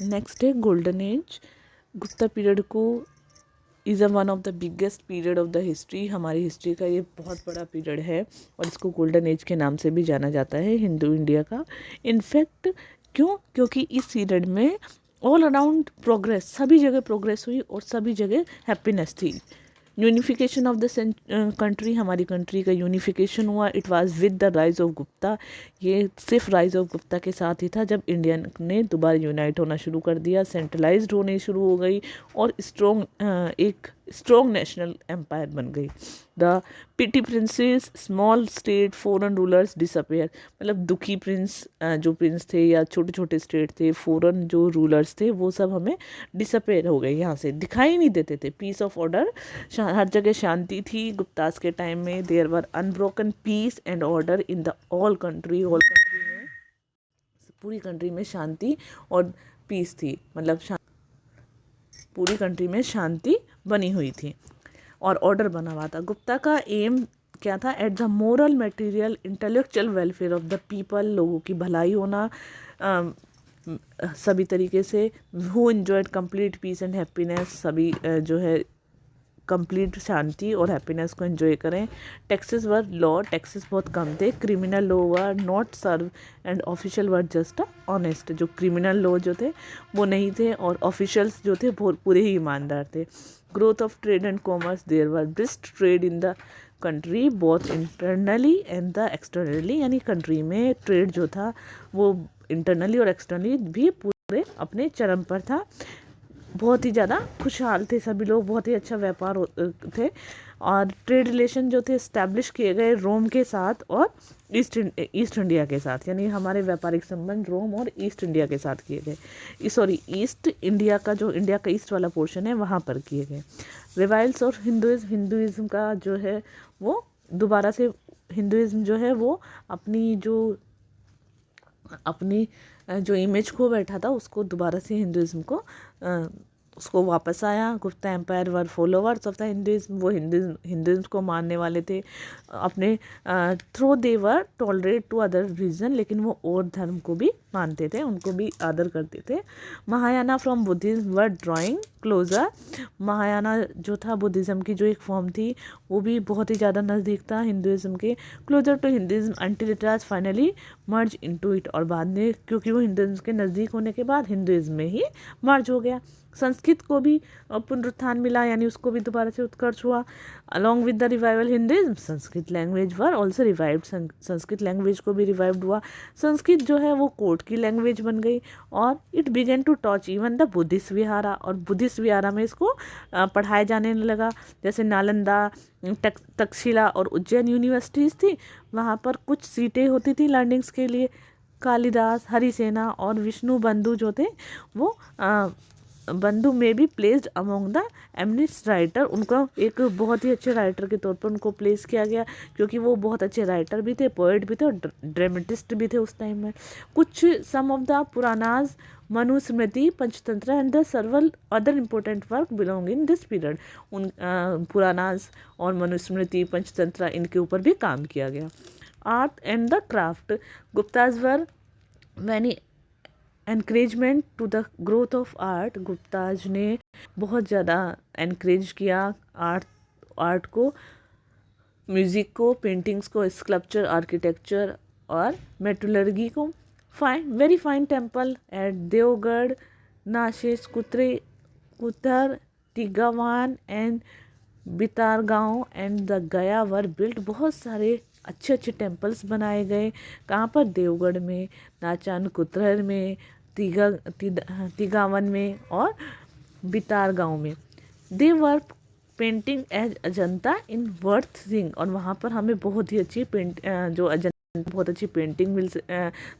Next है golden age. Gupta period को is one of the biggest period of the history. हमारी history का ये बहुत बड़ा पीरियड है और इसको गोल्डन एज के नाम से भी जाना जाता है हिंदू इंडिया का। इनफैक्ट क्योंकि इस पीरियड में ऑल अराउंड प्रोग्रेस, सभी जगह प्रोग्रेस हुई और सभी जगह हैप्पीनेस थी। यूनिफिकेशन ऑफ द कंट्री, हमारी कंट्री का यूनिफिकेशन हुआ। It was with the rise of Gupta. ये सिर्फ राइज ऑफ गुप्ता के साथ ही था जब इंडिया ने दोबारा यूनाइट होना शुरू कर दिया, सेंट्रलाइज्ड होने शुरू हो गई और एक स्ट्रॉन्ग नेशनल एम्पायर बन गई। The petty princes, small state, foreign rulers disappear. मतलब दुखी प्रिंस जो प्रिंस थे या छोटे छोटे स्टेट थे, फॉरेन जो रूलर्स थे, वो सब हमें डिसअपेयर हो गए, यहाँ से दिखाई नहीं देते थे। पीस ऑफ ऑर्डर, हर जगह शांति थी गुप्तास के टाइम में। There were unbroken peace and order in the all country में, पूरी कंट्री में शांति और पीस थी। मतलब पूरी कंट्री में शांति बनी हुई थी और ऑर्डर बना हुआ था। गुप्ता का एम क्या था? At the moral, material, intellectual welfare of the people, लोगों की भलाई होना सभी तरीके से। Who enjoyed complete peace and happiness, सभी जो है कंप्लीट शांति और हैप्पीनेस को एंजॉय करें। टैक्सेस वर लॉ, टैक्सेस बहुत कम थे। Criminal law were not severe and official were just honest. जो क्रिमिनल लॉ जो थे वो नहीं थे और ऑफिशियल्स जो थे पूरे ही ईमानदार थे। Growth of trade and commerce, there were brisk trade in the country both internally and the externally. यानी कंट्री में ट्रेड जो था वो इंटरनली और एक्सटर्नली भी पूरे अपने चरम पर था। बहुत ही ज़्यादा खुशहाल थे सभी लोग, बहुत ही अच्छा व्यापार थे और ट्रेड रिलेशन जो थे इस्टेब्लिश किए गए रोम के साथ और ईस्ट इंडिया के साथ। यानी हमारे व्यापारिक संबंध रोम और ईस्ट इंडिया के साथ किए गए। ईस्ट इंडिया का जो इंडिया का ईस्ट वाला पोर्शन है वहाँ पर किए गए। रिवाइवल्स और हिंदुइज्म का जो है वो दोबारा से, हिंदुइज्म जो है वो अपनी जो इमेज खो बैठा था उसको दोबारा से हिंदुइज्म को उसको वापस आया। Gupta empire were followers of the Hinduism, वो हिंदुइज्म को मानने वाले थे अपने through they were tolerate to other reason, लेकिन वो और धर्म को भी मानते थे, उनको भी आदर करते थे। Mahayana from Buddhism were drawing closer. Mahayana जो था बुद्धिज़्म की जो एक फॉर्म थी वो भी बहुत ही ज़्यादा नज़दीक था हिंदुइज्म के, closer to Hinduism until it was finally merge into it. और बाद में क्योंकि वो हिंदुइज्म के नज़दीक होने के बाद हिंदुइज्म में ही मर्ज हो गया। संस्कृत को भी पुनरुत्थान मिला, यानी उसको भी दोबारा से उत्कर्ष हुआ। Along with the revival Hinduism, Sanskrit language were also revived. Sanskrit language को भी रिवाइव्ड हुआ। संस्कृत जो है वो कोर्ट की लैंग्वेज बन गई और it began to touch even the Buddhist vihara. और बुद्धिस्ट विहारा में इसको पढ़ाया जाने लगा। जैसे नालंदा, तक्षशिला और उज्जैन यूनिवर्सिटीज़ थी, वहाँ पर कुछ सीटें होती थी लर्निंग्स के लिए। कालिदास, हरिसेना और विष्णु बंधु जो थे वो बंधु में भी प्लेस्ड अमोंग द एमनिस्ट राइटर। उनको एक बहुत ही अच्छे राइटर के तौर पर उनको प्लेस किया गया क्योंकि वो बहुत अच्छे राइटर भी थे, पोएट भी थे और ड्रामेटिस्ट भी थे उस टाइम में। कुछ some of the Puranas, Manusmriti, Panchatantra and the several other important work belong in this period. उन पुरानाज और मनुस्मृति, पंचतंत्र, इनके ऊपर भी काम किया गया। Art and the craft, Guptas were many encouragement to the growth of art. Guptas ने बहुत ज़्यादा एनकरेज किया आर्ट को, म्यूज़िक को, पेंटिंग्स को, स्कल्पचर, आर्किटेक्चर और मेटलर्जी को। Very fine temple at Deogarh, Nashik, Kuthar, Tigawa and Bhitargaon and the Gaya were built. बहुत सारे अच्छे अच्छे टेम्पल्स बनाए गए। कहाँ पर? देवगढ़ में, नाचान कुतरर में, तिगावन में और बितारगांव में। दे वर पेंटिंग एज अजंता इन वर्थ सिंह। और वहाँ पर हमें बहुत ही अच्छी जो अजंता बहुत अच्छी पेंटिंग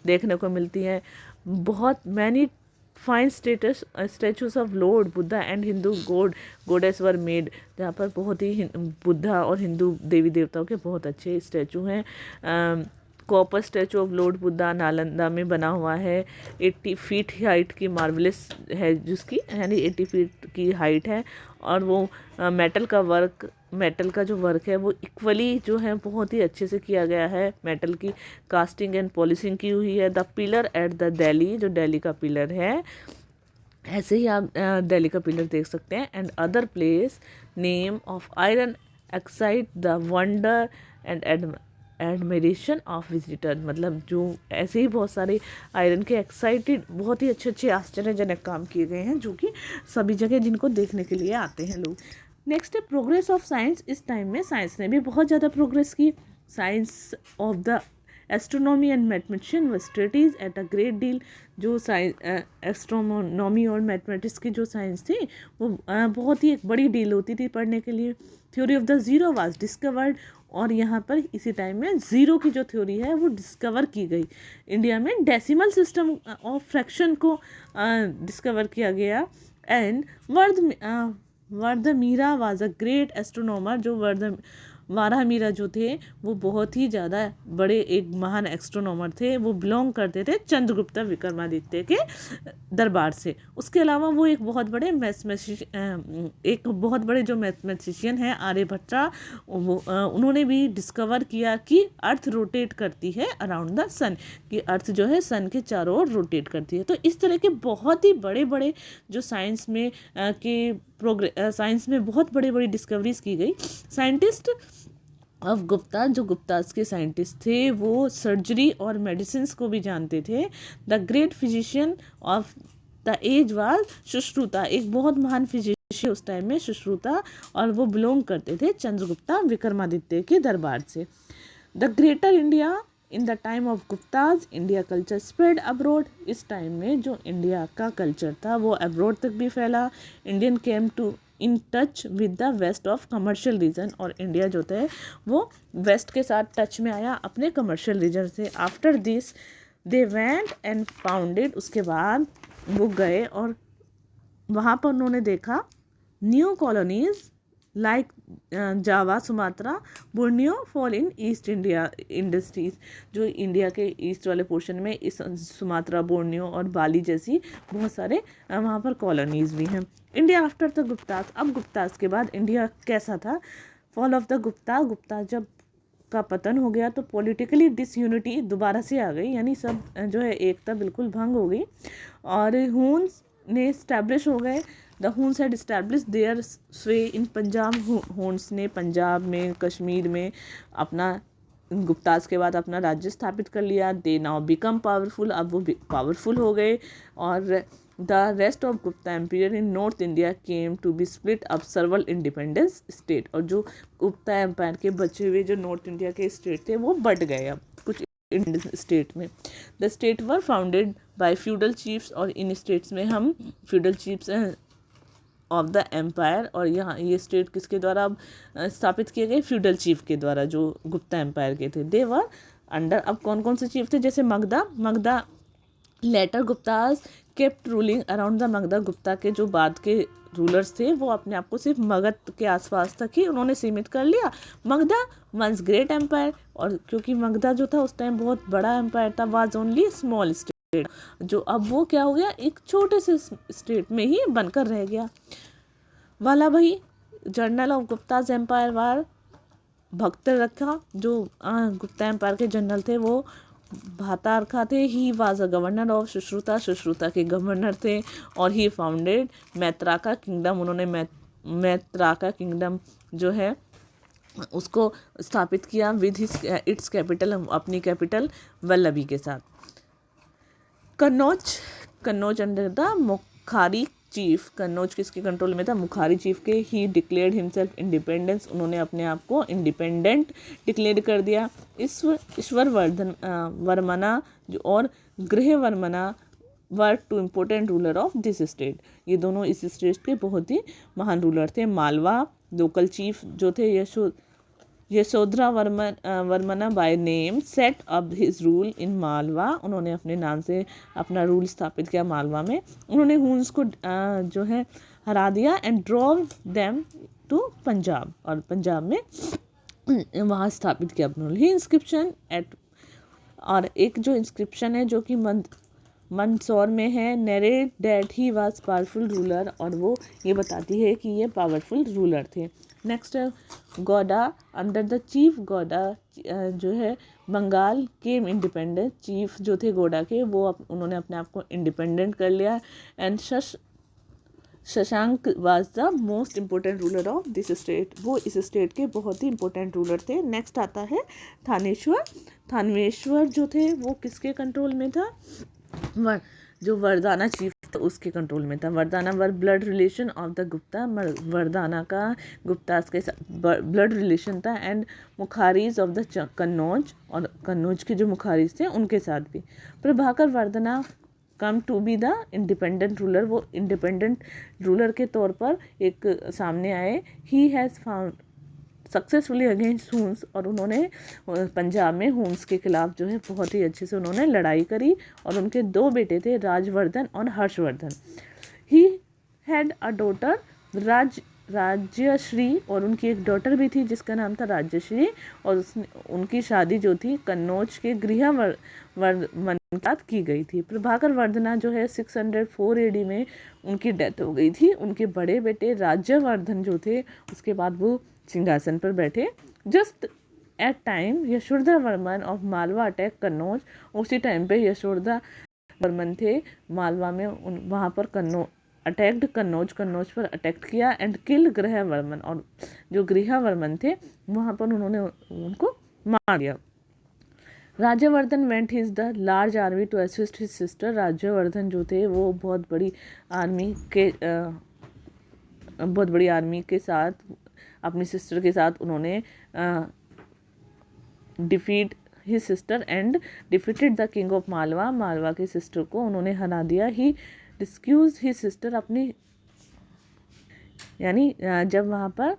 देखने को मिलती है। बहुत many fine statues of Lord Buddha and Hindu गोडेस were made. जहाँ पर बहुत ही बुद्धा और हिंदू देवी देवताओं के बहुत अच्छे स्टैचू हैं। Copper statue of Lord Buddha Nalanda में बना हुआ है। 80 फीट हाइट की मार्वलेस है जिसकी, यानी 80 फीट की हाइट है। और वो मेटल का जो वर्क है वो इक्वली जो है बहुत ही अच्छे से किया गया है। मेटल की कास्टिंग एंड पॉलिशिंग की हुई है। The pillar at the Delhi, जो दिल्ली का पिलर है ऐसे ही आप दिल्ली का पिलर देख सकते हैं। And other place name of iron excite the wonder and admiration of visitor, मतलब जो ऐसे ही बहुत सारे आयरन के एक्साइटेड बहुत ही अच्छे अच्छे आश्चर्यजनक काम किए गए हैं जो कि सभी जगह जिनको देखने के लिए आते हैं लोग। नेक्स्ट है प्रोग्रेस ऑफ साइंस। इस टाइम में साइंस ने भी बहुत ज़्यादा प्रोग्रेस की। Science of the astronomy and mathematician व studies at a great deal. जो साइंस एस्ट्रोनॉमी और मैथमेटिक्स की जो साइंस थी वो बहुत ही एक बड़ी डील होती थी पढ़ने के लिए। Theory of the zero was discovered, और यहाँ पर इसी टाइम में ज़ीरो की जो थ्योरी है वो डिस्कवर की गई। इंडिया में डेसिमल सिस्टम ऑफ फ्रैक्शन को डिस्कवर किया गया। And Varahamihira was a great astronomer. जो वाराहमीरा जो थे वो बहुत ही ज़्यादा बड़े एक महान एस्ट्रोनॉमर थे। वो बिलोंग करते थे चंद्रगुप्त विक्रमादित्य के दरबार से। उसके अलावा वो एक बहुत बड़े जो मैथमेटिशियन हैं आर्यभट्ट, उन्होंने भी डिस्कवर किया कि अर्थ रोटेट करती है अराउंड द सन, कि अर्थ जो है सन के चारों ओर रोटेट करती है। तो इस तरह के बहुत ही बड़े बड़े जो साइंस में बहुत बड़ी बड़ी डिस्कवरीज की गई। साइंटिस्ट ऑफ गुप्ता, जो गुप्तास के साइंटिस्ट थे वो सर्जरी और मेडिसिन को भी जानते थे। The great physician of the age was Sushruta, एक बहुत महान फिजिशियन उस टाइम में सुश्रुता, और वो बिलोंग करते थे चंद्रगुप्ता विक्रमादित्य के दरबार से। The greater India in the time of Gupta's, India culture spread abroad. इस टाइम में जो इंडिया का कल्चर था वो अब्रोड तक भी फैला। Indian came to in touch with the west of commercial reason, और इंडिया जो था वो वेस्ट के साथ टच में आया अपने कमर्शियल रीजन से। After this they went and founded, उसके बाद वो गए और वहाँ पर उन्होंने देखा new colonies like Java, Sumatra, Borneo fall in east India industries. जो इंडिया के ईस्ट वाले पोर्शन में इस सुमात्रा, बोर्नियो और बाली जैसी बहुत सारे वहाँ पर कॉलोनीज भी हैं। इंडिया आफ्टर द गुप्तास, अब गुप्तास के बाद इंडिया कैसा था? फॉल ऑफ द गुप्ता जब का पतन हो गया तो पॉलिटिकली डिसयूनिटी दोबारा से आ गई, यानी सब जो है एकता बिल्कुल भंग हो गई, और हून्स ने इस्टेब्लिश हो गए। द हून्स हैड इस्टेब्लिश देयर स्वे इन पंजाब। हून्स ने पंजाब में, कश्मीर में अपना गुप्ताज के बाद अपना राज्य स्थापित कर लिया। दे नाउ बिकम पावरफुल, अब वो पावरफुल हो गए। और the rest of Gupta empire in North India came to be split up several independence state, और जो गुप्ता एम्पायर के बचे हुए जो नॉर्थ इंडिया के स्टेट थे वो बट गए अब कुछ इंडियन स्टेट में। The state were founded by feudal chiefs, और इन स्टेट्स में हम feudal chiefs of the empire, और यहाँ ये स्टेट किसके द्वारा स्थापित किए गए? फ्यूडल चीफ के द्वारा जो गुप्ता एम्पायर के थे। दे वर अंडर, अब कौन कौन से चीफ थे? जैसे Magadha later Guptas kept ruling around the Magadha. Gupta के जो बाद के रूलर्स थे वो अपने आप को सिर्फ मगध के आसपास तक ही उन्होंने सीमित कर लिया। मगधा वंस ग्रेट एम्पायर, और क्योंकि मगधा जो था उस टाइम बहुत बड़ा एम्पायर था, वाज ओनली स्मॉल स्टेट, जो अब वो क्या हो गया, एक छोटे से स्टेट में ही बनकर रह गया। वाला भाई जर्नल ऑफ गुप्ताज एम्पायर वार भक्त रखा, जो गुप्ता एम्पायर के जनरल थे वो भातारखा थे। He was a governor of Sushruta के गवर्नर थे। और ही फाउंडेड मैत्राका किंगडम, उन्होंने मैत्राका किंगडम जो है उसको स्थापित किया विद इट्स कैपिटल, अपनी कैपिटल वल्लभी के साथ। कन्नौज अंडर द मुखारी चीफ, कन्नौज किसके कंट्रोल में था? मुखारी चीफ के। ही डिक्लेयर्ड हिमसेल्फ इंडिपेंडेंस, उन्होंने अपने आप को इंडिपेंडेंट डिक्लेयर कर दिया। ईश्वर वर्मना और Graha Varmana were two important ruler of this state, ये दोनों इस स्टेट के बहुत ही महान रूलर थे। मालवा लोकल चीफ जो थे Yashodhara Varman by name set up his rule in Malwa, उन्होंने अपने नाम से अपना रूल स्थापित किया मालवा में। उन्होंने हून्स को जो है हरा दिया and drove them to Punjab, और पंजाब में वहाँ स्थापित किया अपना रूल। ही इंस्क्रिप्शन एट, और एक जो इंस्क्रिप्शन है जो कि मंदसौर में है, narrate that he was powerful ruler, और वो ये बताती है कि ये पावरफुल रूलर थे। Next Gowda under the chief, Gowda जो है बंगाल के इंडिपेंडेंट चीफ जो थे गौड़ा के, वो उन्होंने अपने आप को इंडिपेंडेंट कर लिया। And Shashank was the most important ruler of this state, वो इस स्टेट के बहुत ही इम्पोर्टेंट रूलर थे। नेक्स्ट आता है थानेश्वर। थानेश्वर जो थे वो किसके कंट्रोल में था? जो वरदाना चीफ था उसके कंट्रोल में था। Vardhana were blood relation of the Gupta, Vardhana का गुप्तास के साथ ब्लड रिलेशन था। And Maukharis of the Kannauj, और कन्नौज के जो मुखारीज थे उनके साथ भी। Prabhakar Vardhana come to be the independent ruler, वो इंडिपेंडेंट रूलर के तौर पर एक सामने आए। He has found successfully against Huns, और उन्होंने पंजाब में हुम्स के खिलाफ जो है बहुत ही अच्छे से उन्होंने लड़ाई करी। और उनके 2 बेटे थे, राजवर्धन और Harshvardhan. He had a daughter Rajyashri, और उनकी एक डॉटर भी थी जिसका नाम था राज्यश्री। और उनकी शादी जो थी कन्नौज के गृहवर्धन के साथ की गई थी। प्रभाकर वर्धना जो है 604 AD में उनकी डेथ हो गई थी। उनके बड़े बेटे राज्यवर्धन जो थे उसके बाद वो सिंहासन पर बैठे। Just at time Yashodharman of Malwa attack Kannauj, उसी टाइम पे यशोधरा वर्मन थे मालवा में, वहाँ पर कन्नौज पर अटैक किया एंड किल गृहवर्मन, और जो गृहवर्मन थे वहाँ पर उन्होंने उनको मार दिया। Rajyavardhan went his the large army to assist his sister. Rajyavardhan जो थे वो बहुत बड़ी आर्मी के साथ अपनी सिस्टर के साथ उन्होंने defeat his sister and defeated the king of Malwa, Malwa के सिस्टर को उन्होंने हरा दिया। ही रिस्क्यूज हिज सिस्टर, अपनी यानी जब वहाँ पर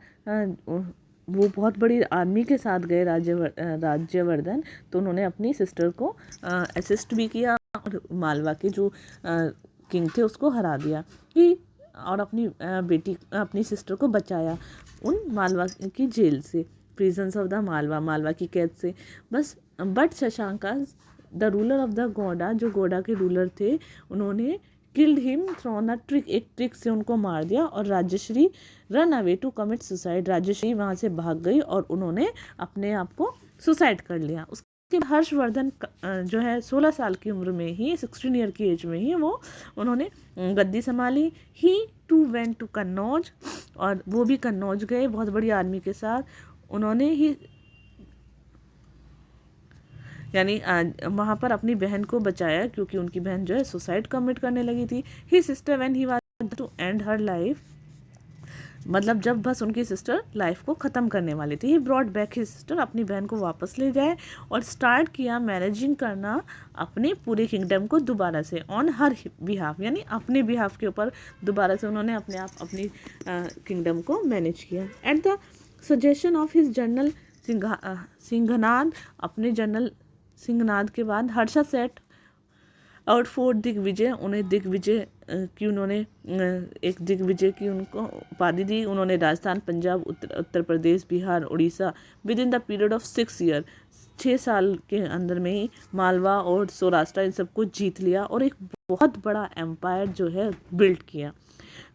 वो बहुत बड़ी आर्मी के साथ गए राज्यवर्धन, तो उन्होंने अपनी सिस्टर को असिस्ट भी किया और मालवा के जो किंग थे उसको हरा दिया। ही और अपनी सिस्टर को बचाया उन मालवा की जेल से, प्रिजन्स ऑफ द मालवा की कैद से। But Shashanka the ruler of the Gauda, जो गोंडा के रूलर थे, उन्होंने killed him through a trick, एक ट्रिक से उनको मार दिया। और Rajshri run away to commit suicide, Rajshri वहाँ से भाग गई और उन्होंने अपने आप को सुसाइड कर लिया। उसके हर्षवर्धन जो है 16 साल की उम्र में ही, 16 ईयर की एज में ही उन्होंने गद्दी संभाली। ही टू वेंट टू कन्नौज, और वो भी कन्नौज गए बहुत बड़ी आर्मी के साथ। उन्होंने ही यानी वहाँ पर अपनी बहन को बचाया, क्योंकि उनकी बहन जो है सुसाइड कमिट करने लगी थी। He sister when he was to end her life, मतलब जब बस उनकी सिस्टर लाइफ को ख़त्म करने वाली थी। He brought back his sister, अपनी बहन को वापस ले जाए और स्टार्ट किया मैनेजिंग करना अपने पूरे किंगडम को दोबारा से, ऑन हर बिहाफ, यानी अपने बिहाफ के ऊपर दोबारा से उन्होंने अपनी किंगडम को मैनेज किया। At the suggestion of his general Singhanad, अपने जनरल सिंघनाद के बाद Harsha set out for digvijay, उन्हें दिग्विजय की उन्होंने एक दिग्विजय की उनको उपाधि दी। उन्होंने Rajasthan, Punjab, Uttar Pradesh, Bihar, Orissa within the period of 6 year, 6 साल के अंदर में ही मालवा और सौराष्ट्र इन सबको जीत लिया और एक बहुत बड़ा एम्पायर जो है बिल्ड किया।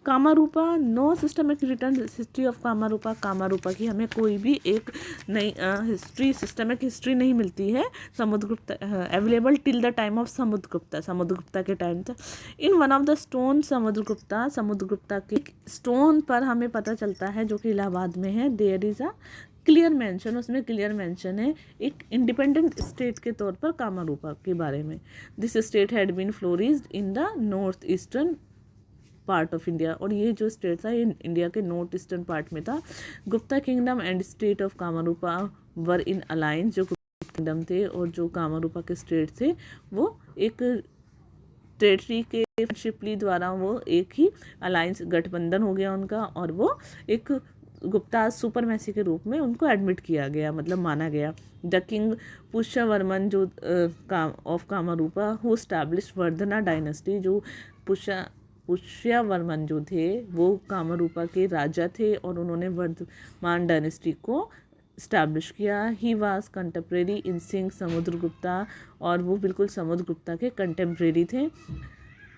Kamarupa, no systemic written history of Kamarupa, Kamarupa की हमें कोई भी एक नई सिस्टमिक हिस्ट्री नहीं मिलती है। Samudragupta available till the time of Samudragupta के टाइम तक। In one of the stone Samudragupta के स्टोन पर हमें पता चलता है, जो कि इलाहाबाद में है, there is a clear mention, उसमें क्लियर मेंशन है एक इंडिपेंडेंट स्टेट के तौर पर कामारूपा के बारे में। This state had been flourished in the north eastern part of India, और ये जो स्टेट था ये इंडिया के नॉर्थ ईस्टर्न पार्ट में था। Gupta kingdom and state of Kamarupa were in alliance, जो गुप्ता किंगडम थे और जो कामारूपा के स्टेट थे वो एक टेरिटरी के शिपली द्वारा वो एक ही अलायंस गठबंधन हो गया उनका, और वो एक गुप्ता सुपरमेसी के रूप में उनको एडमिट किया गया, मतलब माना गया। द किंग पुष्यवर्मन जो of Kamarupa who establish Vardhana dynasty, जो पुष्यवर्मन जो थे वो कामारूपा के राजा थे और उन्होंने वर्धमान डायनेस्टी को इस्टेब्लिश किया। ही वाज कंटेम्प्रेरी इन सिंह समुद्रगुप्ता, और वो बिल्कुल समुद्रगुप्ता के कंटेम्प्रेरी थे।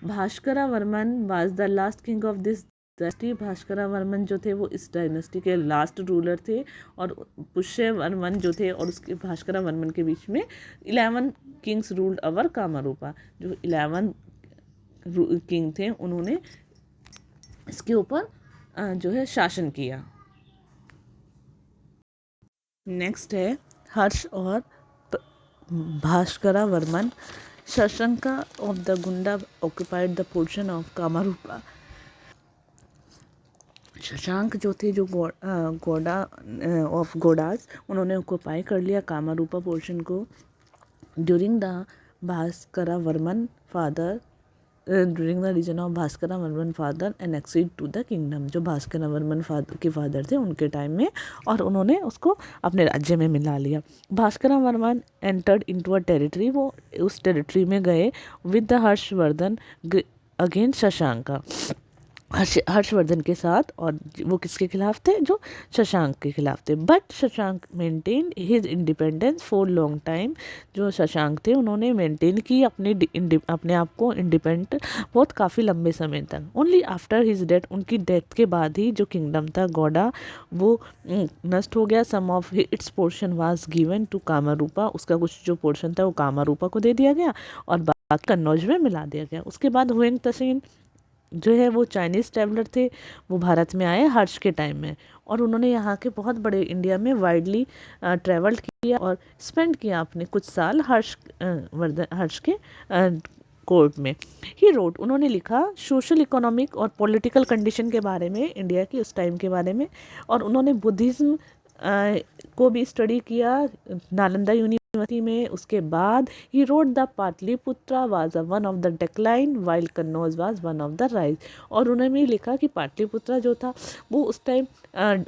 Bhaskara Varman was the last king of this dynasty, Bhaskara Varman जो थे वो इस डायनेस्टी के लास्ट रूलर थे, और पुष्यवर्मन जो थे और उसके भास्करा वर्मन के बीच में 11 किंग्स रूल्ड ओवर कामारूपा, जो 11 किंग थे उन्होंने इसके ऊपर जो है शासन किया। नेक्स्ट है हर्ष और Bhaskara Varman. Shashanka of the Gauda occupied the portion of Kamarupa. Shashank जो थे, जो गोडा ऑफ गोडास, उन्होंने ऑक्यूपाई कर लिया कामारूपा पोर्शन को। During the Bhaskara Varman father during the reign of Bhaskara Varman father annexed to the kingdom. जो भास्करा वर्मन के फादर थे उनके टाइम में, और उन्होंने उसको अपने राज्य में मिला लिया। Bhaskara Varman entered into a territory, वो उस टेरिटरी में गए with the Harshavardhan against Shashanka, Harshavardhan के साथ, और वो किसके खिलाफ थे, जो शशांक के खिलाफ थे। But Shashank maintain his independence for long time. जो शशांक थे उन्होंने मेंटेन की अपने आप को इंडिपेंडेंट बहुत काफ़ी लंबे समय तक। ओनली आफ्टर हिज डेथ, उनकी डेथ के बाद ही जो किंगडम था गौड़ा वो नष्ट हो गया। Some of its portion was given to Kamarupa, उसका कुछ जो पोर्शन था वो कामारूपा को दे दिया गया और बाकी कन्नौज में मिला दिया गया। उसके बाद हुएंग तसेन जो है वो चाइनीज़ ट्रैवलर थे, वो भारत में आए हर्ष के टाइम में, और उन्होंने यहाँ के बहुत बड़े इंडिया में वाइडली ट्रैवल किया और स्पेंड किया अपने कुछ साल हर्ष के कोर्ट में। ही रोट, उन्होंने लिखा सोशल इकोनॉमिक और पॉलिटिकल कंडीशन के बारे में, इंडिया की उस टाइम के बारे में, और उन्होंने बुद्धिज़्म को भी स्टडी किया नालंदा यूनिवर्सिटी में। उसके बाद ही wrote the Pataliputra was one of the decline while Kannauj was one of the rise. और उन्होंने लिखा कि पाटलिपुत्रा जो था वो उस टाइम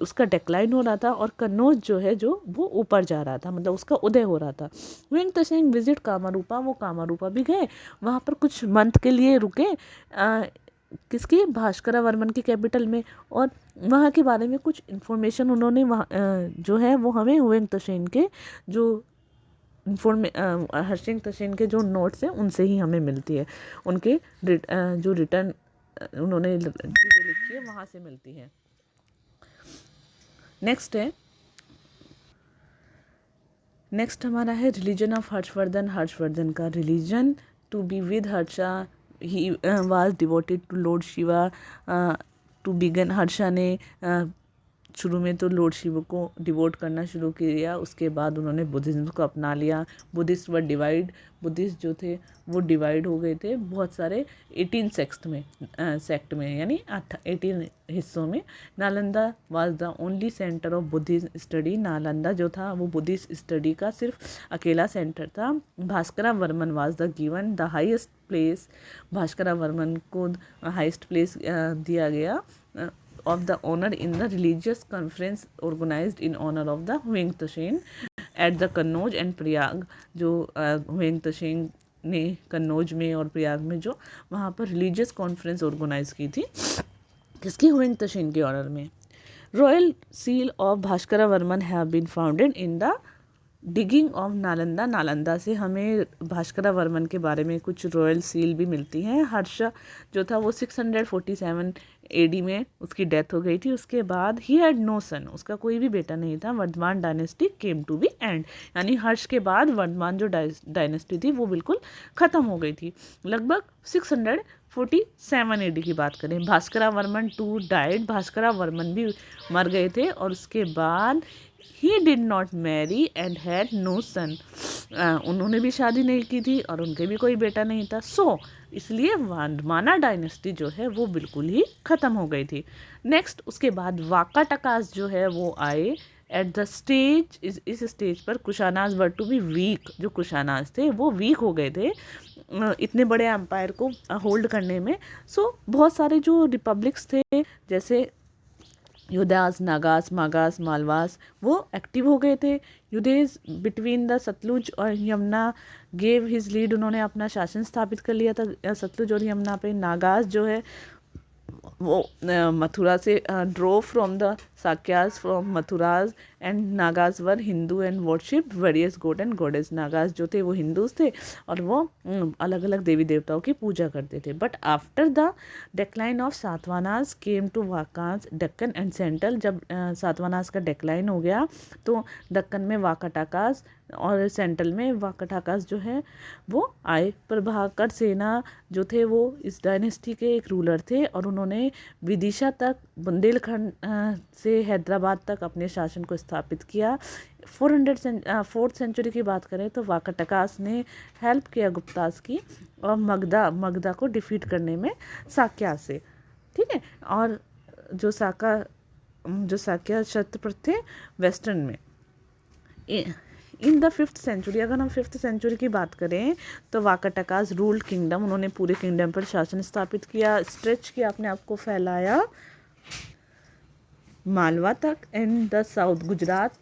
उसका डेक्लाइन हो रहा था, और कन्नौज जो है जो वो ऊपर जा रहा था, मतलब उसका उदय हो रहा था। वेन तसेंग विजिट कामारूपा, वो कामारूपा भी गए, वहाँ पर कुछ मंथ के लिए रुके किसकी, भास्करा वर्मन की कैपिटल में, और वहाँ के बारे में कुछ इन्फॉर्मेशन उन्होंने वहाँ जो है वो हमें हुएंग तसेन के जो हर्षिंग तसेन के जो नोट्स हैं उनसे ही हमें मिलती है, उनके जो रिटर्न उन्होंने चीज़ें लिखी है वहाँ से मिलती है। नेक्स्ट हमारा है रिलीजन ऑफ हर्षवर्धन। हर्षवर्धन का religion to be with Harsha, he was devoted to lord Shiva to begin. Harsha ने शुरू में तो लॉर्ड शिव को डिवोट करना शुरू किया, उसके बाद उन्होंने बुद्धिज़्म को अपना लिया। बुद्धिस्ट व डिवाइड, बुद्धिस्ट जो थे वो डिवाइड हो गए थे बहुत सारे 18 सेक्ट में, यानी 18 हिस्सों में। Nalanda was the only centre of Buddhist study. Nalanda जो था वो बुद्धिस्ट स्टडी का सिर्फ अकेला सेंटर था। Bhaskara Varman was the given the highest place. Bhaskara Varman को हाईएस्ट प्लेस दिया गया of the honor in the religious conference organized in honor of the हुएंग तसेन at the Kannauj and Prayag. जो हुएंग तसेन ने कन्नौज में और प्रयाग में जो वहाँ पर रिलीजियस कॉन्फ्रेंस ऑर्गेनाइज की थी, किसकी, हुएंग तसेन के ऑनर में। Royal seal of Bhaskara Varman have been founded in the digging of Nalanda. Nalanda से हमें भास्करा वर्मन के बारे में कुछ रॉयल सील भी मिलती हैं। हर्ष जो था वो 647 AD में उसकी डेथ हो गई थी। उसके बाद ही हैड नो सन, उसका कोई भी बेटा नहीं था। Vardhaman dynasty came to be end, यानी हर्ष के बाद वर्धमान जो डायनेस्टी थी वो बिल्कुल ख़त्म हो गई थी। लगभग 647 AD की बात करें। भास्करा वर्मन टू डाइड, भास्करा वर्मन भी मर गए थे, और उसके बाद he did not marry and had no son, उन्होंने भी शादी नहीं की थी और उनके भी कोई बेटा नहीं था। सो इसलिए वर्धमाना डायनेस्टी जो है वो बिल्कुल ही ख़त्म हो गई थी। नेक्स्ट उसके बाद वाकाटकास जो है वो आए एट द स्टेज, इस स्टेज पर कुशानाज वर टू बी वीक। जो कुशानाज थे वो वीक हो गए थे इतने बड़े एम्पायर को होल्ड करने में। सो बहुत सारे जो रिपब्लिक्स थे जैसे युद्धास, नागास, मागास, मालवास, वो एक्टिव हो गए थे। युद्धेज बिटवीन द सतलुज और यमुना गेव हिज लीड, उन्होंने अपना शासन स्थापित कर लिया था सतलुज और यमुना पे। नागास जो है वो मथुरा से drew from the Sakyas from Mathuras and Nagas were Hindu and worship various god and goddess. Nagas जो थे वो हिंदूज थे और वो अलग अलग देवी देवताओं की पूजा करते थे। But after the decline of Satavahanas came to Vakatakas Deccan and central, जब सातवानास का डेक्लाइन हो गया तो दक्कन में वाकाटाकास और सेंट्रल में वाकाटाकास जो है वो आए। प्रभाकर सेना जो थे वो इस डायनेस्टी के एक रूलर थे और उन्होंने विदिशा तक बुंदेलखंड से हैदराबाद तक अपने शासन को स्थापित किया। 4th सेंचुरी की बात करें तो वाकाटकास ने हेल्प किया गुप्तास की और मगधा को डिफीट करने में साक्या से, ठीक है। और जो साक्या क्षत्रप थे वेस्टर्न में। इन द 5th सेंचुरी, अगर हम 5th सेंचुरी की बात करें तो वाकाटकास रूल्ड किंगडम, उन्होंने पूरे किंगडम पर शासन स्थापित किया, स्ट्रेच किया, अपने आप को फैलाया मालवा तक एंड द साउथ, गुजरात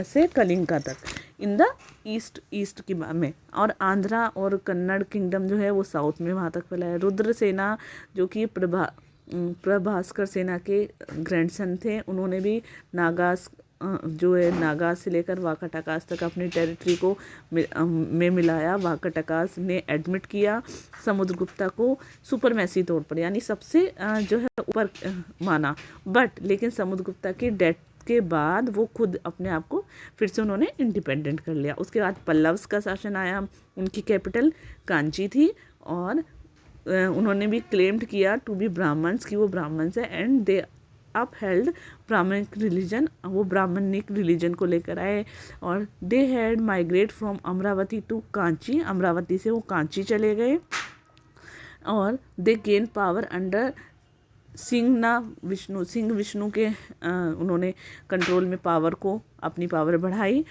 से कलिंगा तक इन द ईस्ट की में, और आंध्रा और कन्नड़ किंगडम जो है वो साउथ में वहाँ तक फैलाया। रुद्र सेना जो कि प्रभास्कर सेना के ग्रैंडसन थे, उन्होंने भी नागास जो है नागास से लेकर वाकाटकास तक अपनी टेरिटरी को में मिलाया। वाकाटकास ने एडमिट किया समुद्रगुप्ता को सुपरमैसी तौर पर, यानी सबसे जो है ऊपर माना। बट लेकिन समुद्रगुप्ता की डेथ के बाद वो खुद अपने आप को फिर से उन्होंने इंडिपेंडेंट कर लिया। उसके बाद पल्लव्स का शासन आया, उनकी कैपिटल कांची थी और उन्होंने भी क्लेम्ड किया टू बी ब्राह्मण्स की वो ब्राह्मण्स है and they upheld Brahmanic religion, वो ब्राह्मणिक रिलीजन को लेकर आए। और they had migrate from Amaravati to Kanchi, Amaravati से वो कांची चले गए और they gain power under Simhavishnu के उन्होंने कंट्रोल में अपनी पावर बढ़ाई।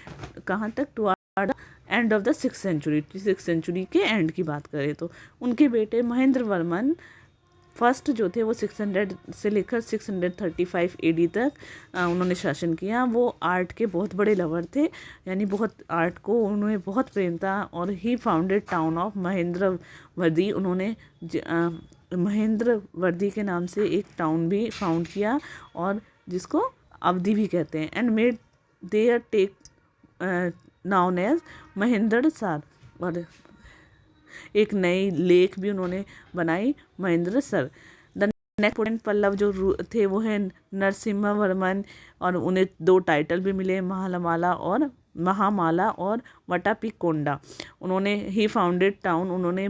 कहाँ तक? To end of the 6th century, 6th century के एंड की बात करें तो उनके बेटे महेंद्र वर्मन फर्स्ट जो थे वो 600 से लेकर 635 AD तक उन्होंने शासन किया। वो आर्ट के बहुत बड़े लवर थे, यानी बहुत आर्ट को उन्हें बहुत प्रेम था और ही फाउंडेड टाउन ऑफ महेंद्रवर्दी, उन्होंने महेंद्रवर्दी के नाम से एक टाउन भी फाउंड किया और जिसको अवधि भी कहते हैं। And made their take known as Mahendrasar, और एक नई लेक भी उन्होंने बनाई महेंद्रसर। द नेक्स्ट पल्लव जो थे वो है नरसिम्हा वर्मन और उन्हें 2 टाइटल भी मिले, महामाला और वटापिकोंडा। उन्होंने ही फाउंडेड टाउन, उन्होंने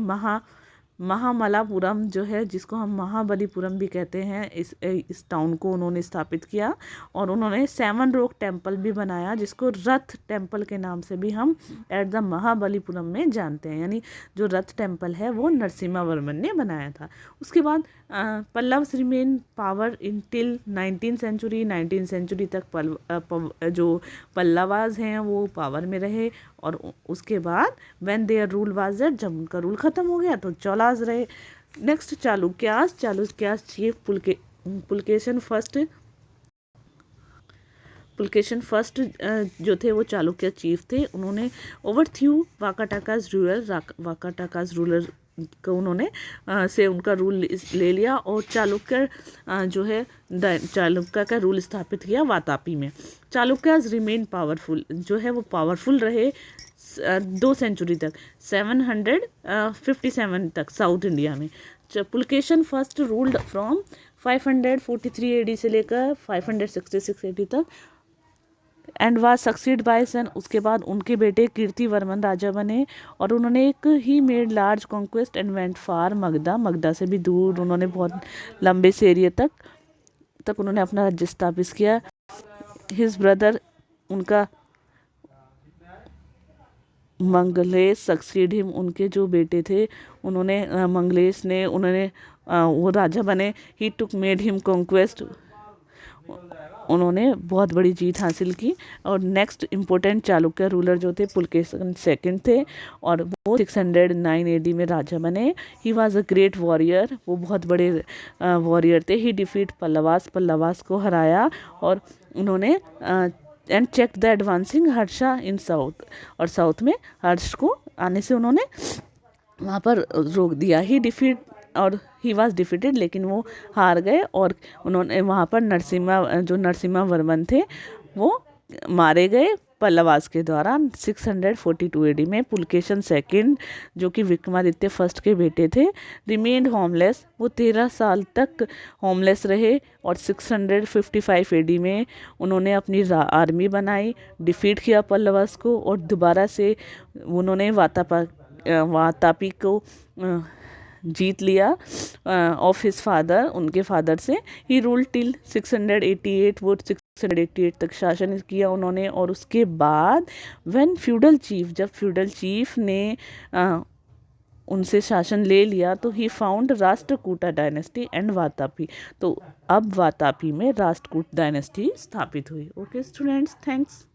महामलापुरम जो है जिसको हम महाबलीपुरम भी कहते हैं, इस टाउन को उन्होंने स्थापित किया। और उन्होंने 7 रॉक टेम्पल भी बनाया जिसको रथ टेम्पल के नाम से भी हम एट द महाबलीपुरम में जानते हैं, यानी जो रथ टेम्पल है वो नरसिम्हा वर्मन ने बनाया था। उसके बाद Pallavas remain power in till 19th century, 19th century तक जो पल्लवाज हैं वो पावर में रहे। और उसके बाद when their rule was that, जब उनका रूल ख़त्म हो गया तो चौलाज रहे। Next Chalukyas chief Pulakeshin first जो थे वो चालुक्य चीफ थे। उन्होंने ओवरथ्यू वाकाटाकास रूलर को उन्होंने से उनका रूल ले लिया और चालुक्य जो है चालुक्य का रूल स्थापित किया वातापी में। चालुक्यास रिमेन पावरफुल, जो है वो पावरफुल रहे 2 सेंचुरी तक, 757 तक साउथ इंडिया में। Pulakeshin first ruled from 543 AD से लेकर 566 AD तक एंड वाज सक्सीड बाय सन। उसके बाद उनके बेटे कीर्तिवर्मन राजा बने और उन्होंने एक he made large conquest and went फार मगधा से भी दूर, उन्होंने बहुत लंबे से एरिया तक उन्होंने अपना राज्य स्थापित किया। हिज ब्रदर, उनका मंगलेश सक्सीड हिम, उनके जो बेटे थे उन्होंने मंगलेश ने वो राजा बने। ही टुक मेड हिम कॉन्क्वेस्ट, उन्होंने बहुत बड़ी जीत हासिल की। और नेक्स्ट इम्पोर्टेंट चालुक्य रूलर जो थे पुलकेशन सेकंड थे और वो 609 AD में राजा बने। He was a great warrior, वो बहुत बड़े वॉरियर थे। ही डिफीट पल्लवास को हराया और उन्होंने and check the advancing Harsha in south, और साउथ में हर्ष को आने से उन्होंने वहाँ पर रोक दिया। ही वाज डिफीटेड, लेकिन वो हार गए और उन्होंने वहाँ पर नरसिम्हा वर्मन थे वो मारे गए पल्लवास के द्वारा 642 एडी में। पुलकेशन सेकंड जो कि विक्रमादित्य फर्स्ट के बेटे थे, रिमेन्ड होमलेस, वो 13 साल तक होमलेस रहे और 655 एडी में उन्होंने अपनी आर्मी बनाई, डिफीट किया पल्लवास को और दोबारा से उन्होंने वातापी को जीत लिया ऑफ हिज फादर, उनके फादर से। ही रूल टिल 688, वो 688 तक शासन किया उन्होंने। और उसके बाद जब फ्यूडल चीफ ने उनसे शासन ले लिया तो he found Rashtrakuta dynasty and Vatapi. तो अब वातापी में राष्ट्रकूट डायनेस्टी स्थापित हुई। Okay students, thanks.